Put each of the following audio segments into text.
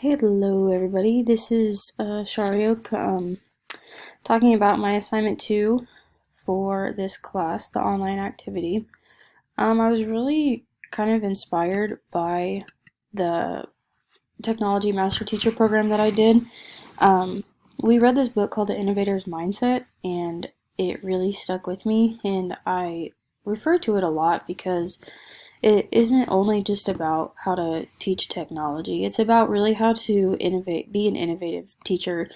Hello, everybody. This is Shariok talking about my assignment 2 for this class, the online activity. I was really kind of inspired by the technology master teacher program that I did. We read this book called The Innovator's Mindset, and it really stuck with me, and I refer to it a lot because it isn't only just about how to teach technology, it's about really how to innovate, be an innovative teacher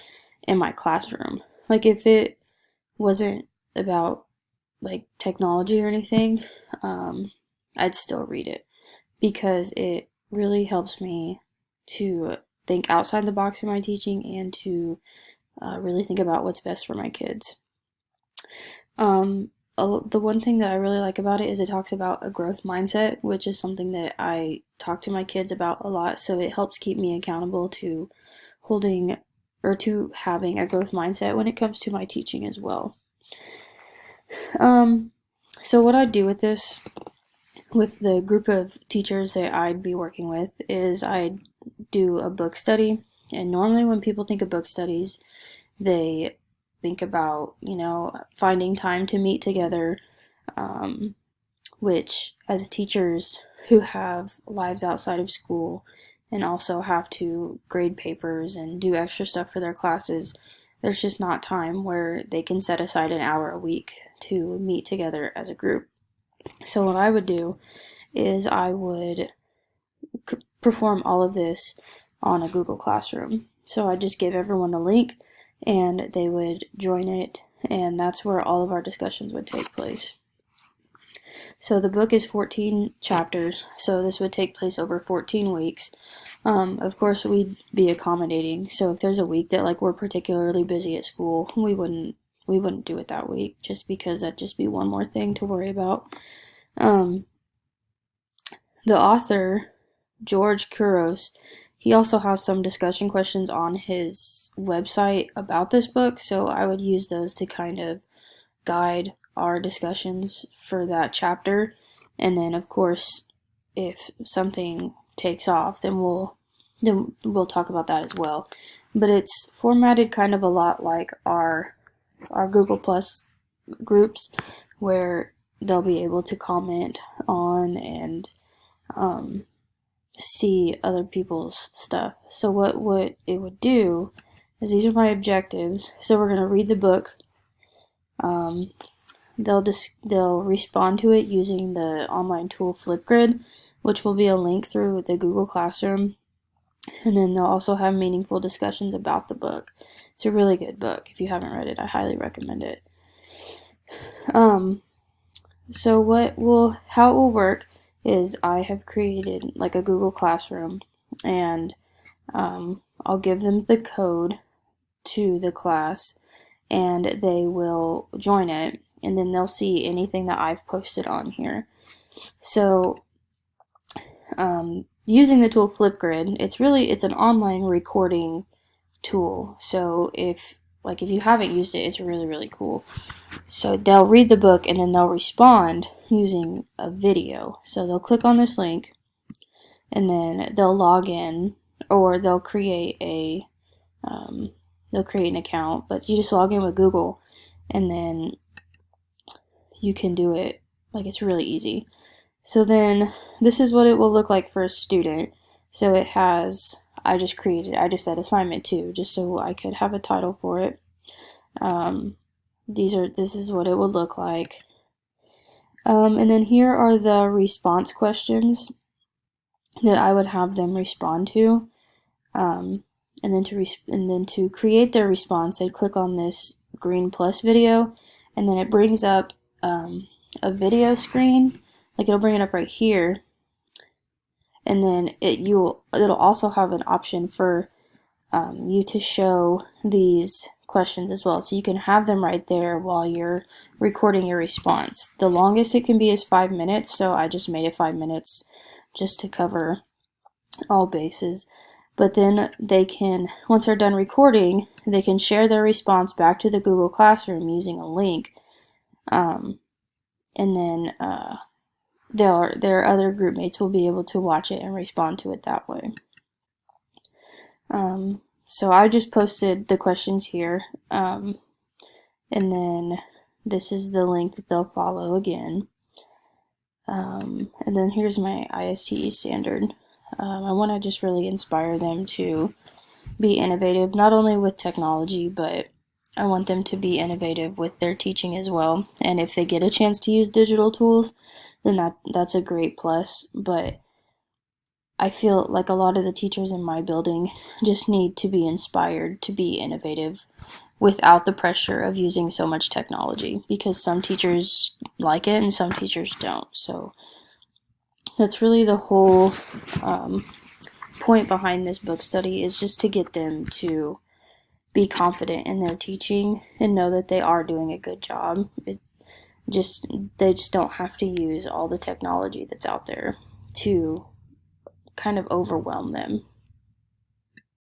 in my classroom. Like, if it wasn't about like technology or anything, I'd still read it because it really helps me to think outside the box in my teaching and to really think about what's best for my kids. The one thing that I really like about it is it talks about a growth mindset, which is something that I talk to my kids about a lot. So it helps keep me accountable to holding or to having a growth mindset when it comes to my teaching as well. Um, so what I do with this, with the group of teachers that I'd be working with, is I do a book study. And normally when people think of book studies, they think about, finding time to meet together, um, which, as teachers who have lives outside of school and also have to grade papers and do extra stuff for their classes, there's just not time where they can set aside an hour a week to meet together as a group. So, what I would do is I would perform all of this on a Google Classroom. So, I just give everyone the link and they would join it, and that's where all of our discussions would take place. So the book is 14 chapters, so this would take place over 14 weeks. Of course, we'd be accommodating. So if there's a week that like we're particularly busy at school, we wouldn't do it that week, just because that'd just be one more thing to worry about. Um, the author, George Couros, he also has some discussion questions on his website about this book, so I would use those to kind of guide our discussions for that chapter. And then, of course, if something takes off, then we'll talk about that as well. But it's formatted kind of a lot like our Google Plus groups, where they'll be able to comment on and see other people's stuff. So what it would do is, these are my objectives. So we're gonna read the book. Um, they'll respond to it using the online tool Flipgrid, which will be a link through the Google Classroom. And then they'll also have meaningful discussions about the book. It's a really good book. If you haven't read it, I highly recommend it. So how it will work is, I have created like a Google Classroom, and I'll give them the code to the class, and they will join it, and then they'll see anything that I've posted on here. So using the tool Flipgrid, it's an online recording tool. So if you haven't used it, it's really, really cool. So they'll read the book and then they'll respond using a video. So they'll click on this link and then they'll log in, or they'll create an account, but you just log in with Google and then you can do it. Like, it's really easy. So then this is what it will look like for a student. So I just said assignment 2 just so I could have a title for it. This is what it would look like. And then here are the response questions that I would have them respond to. And then to create their response, they'd click on this green plus video, and then it brings up a video screen. Like, it'll bring it up right here, and then it'll also have an option for you to show these questions as well, so you can have them right there while you're recording your response. The longest it can be is 5 minutes, so I just made it 5 minutes just to cover all bases. But then once they're done recording, they can share their response back to the Google Classroom using a link, and then their other group mates will be able to watch it and respond to it that way. So I just posted the questions here, and then this is the link that they'll follow again. And then here's my ISTE standard. I want to just really inspire them to be innovative, not only with technology, but I want them to be innovative with their teaching as well. And if they get a chance to use digital tools, then that's a great plus. But I feel like a lot of the teachers in my building just need to be inspired to be innovative without the pressure of using so much technology, because some teachers like it and some teachers don't. So that's really the whole point behind this book study, is just to get them to be confident in their teaching and know that they are doing a good job. They just don't have to use all the technology that's out there to kind of overwhelm them.